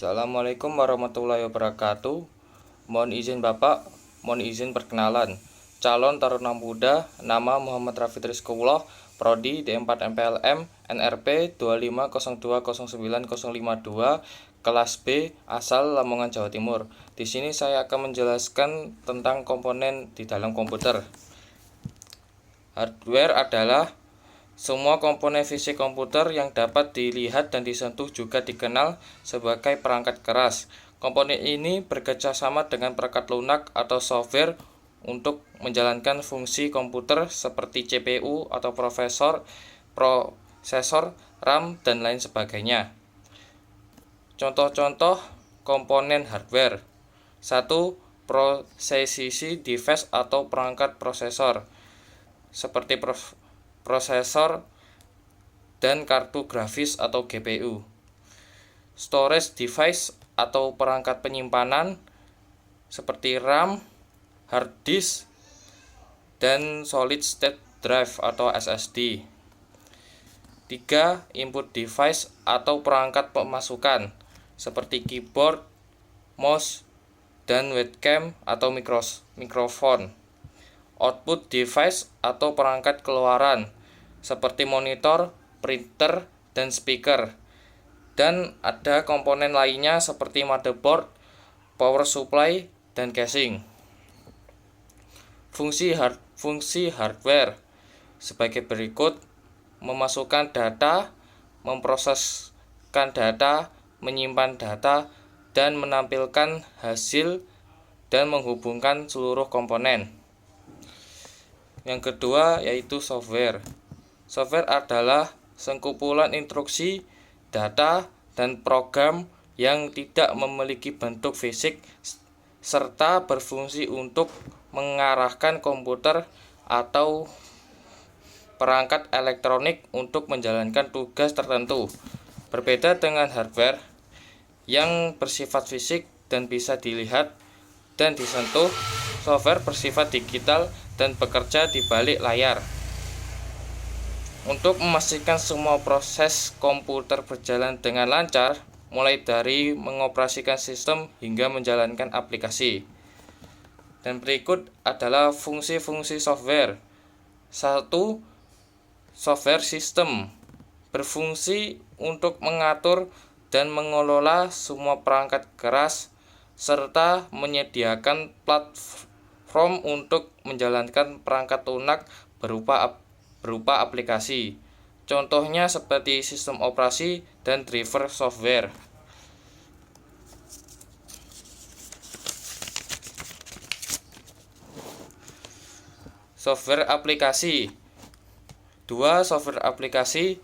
Assalamualaikum warahmatullahi wabarakatuh. Mohon izin Bapak, mohon izin perkenalan. Calon Taruna Muda, nama Muhammad Rafid Rizqullah, Prodi D4 MPLM, NRP 250209052, kelas B, asal Lamongan, Jawa Timur. Di sini saya akan menjelaskan tentang komponen di dalam komputer. Hardware adalah semua komponen fisik komputer yang dapat dilihat dan disentuh, juga dikenal sebagai perangkat keras. Komponen ini bekerjasama dengan perangkat lunak atau software untuk menjalankan fungsi komputer seperti CPU atau prosesor, RAM, dan lain sebagainya. Contoh-contoh komponen hardware. 1. Processing device atau perangkat prosesor seperti prosesor dan kartu grafis atau GPU. Storage device atau perangkat penyimpanan seperti RAM, hard disk, dan solid state drive atau SSD. 3. Input device atau perangkat pemasukan seperti keyboard, mouse, dan webcam atau mikrofon. Output device atau perangkat keluaran seperti monitor, printer, dan speaker. Dan ada komponen lainnya seperti motherboard, power supply, dan casing. Fungsi hardware sebagai berikut: memasukkan data, memproseskan data, menyimpan data, dan menampilkan hasil, dan menghubungkan seluruh komponen. Yang kedua yaitu software. Software adalah sekumpulan instruksi, data, dan program yang tidak memiliki bentuk fisik serta berfungsi untuk mengarahkan komputer atau perangkat elektronik untuk menjalankan tugas tertentu. Berbeda dengan hardware yang bersifat fisik dan bisa dilihat dan disentuh, software bersifat digital dan bekerja di balik layar. Untuk memastikan semua proses komputer berjalan dengan lancar, mulai dari mengoperasikan sistem hingga menjalankan aplikasi. Dan berikut adalah fungsi-fungsi software. 1. Software system berfungsi untuk mengatur dan mengelola semua perangkat keras serta menyediakan platform untuk menjalankan perangkat lunak berupa aplikasi. Contohnya seperti sistem operasi dan driver software. Software aplikasi. 2. Software aplikasi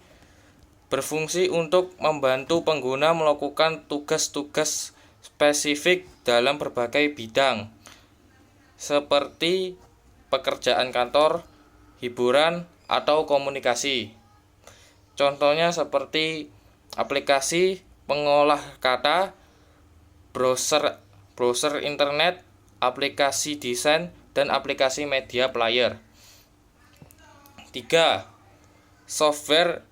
berfungsi untuk membantu pengguna melakukan tugas-tugas spesifik dalam berbagai bidang seperti pekerjaan kantor, hiburan, atau komunikasi. Contohnya seperti aplikasi pengolah kata, browser internet, aplikasi desain, dan aplikasi media player. 3. Software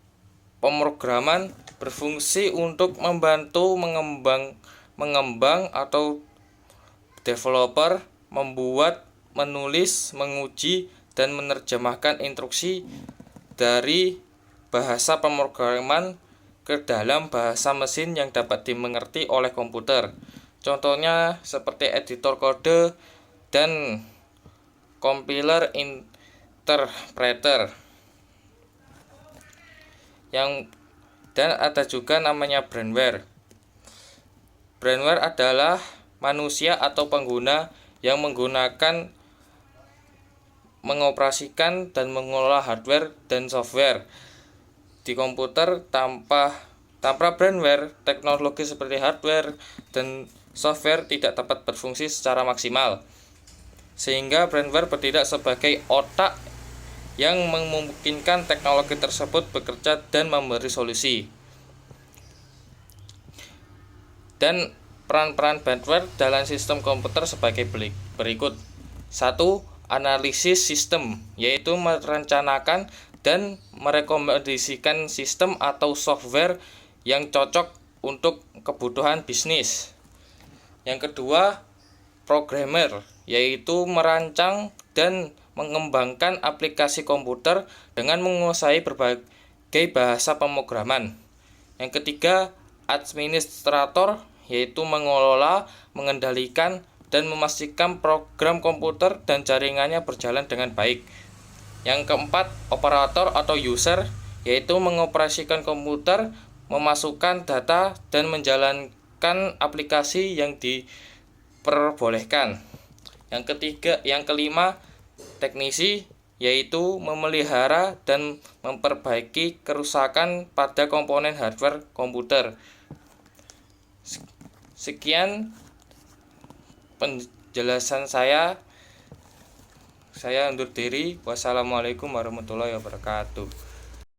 pemrograman berfungsi untuk membantu mengembang atau developer membuat, menulis, menguji, dan menerjemahkan instruksi dari bahasa pemrograman ke dalam bahasa mesin yang dapat dimengerti oleh komputer. Contohnya seperti editor kode dan compiler interpreter. Dan ada juga namanya brainware. Brainware adalah manusia atau pengguna yang mengoperasikan dan mengelola hardware dan software di komputer. Tanpa brainware, teknologi seperti hardware dan software tidak dapat berfungsi secara maksimal, sehingga brainware bertindak sebagai otak yang memungkinkan teknologi tersebut bekerja dan memberi solusi. Dan peran-peran brainware dalam sistem komputer sebagai berikut. 1. Analisis sistem, yaitu merencanakan dan merekomendasikan sistem atau software yang cocok untuk kebutuhan bisnis. Yang kedua, programmer, yaitu merancang dan mengembangkan aplikasi komputer dengan menguasai berbagai bahasa pemrograman. Yang ketiga, administrator, yaitu mengelola, mengendalikan, dan memastikan program komputer dan jaringannya berjalan dengan baik. Yang keempat, operator atau user, yaitu mengoperasikan komputer, memasukkan data, dan menjalankan aplikasi yang diperbolehkan. Yang kelima, teknisi, yaitu memelihara dan memperbaiki kerusakan pada komponen hardware komputer. Sekian penjelasan saya. Saya undur diri. Wassalamualaikum warahmatullahi wabarakatuh.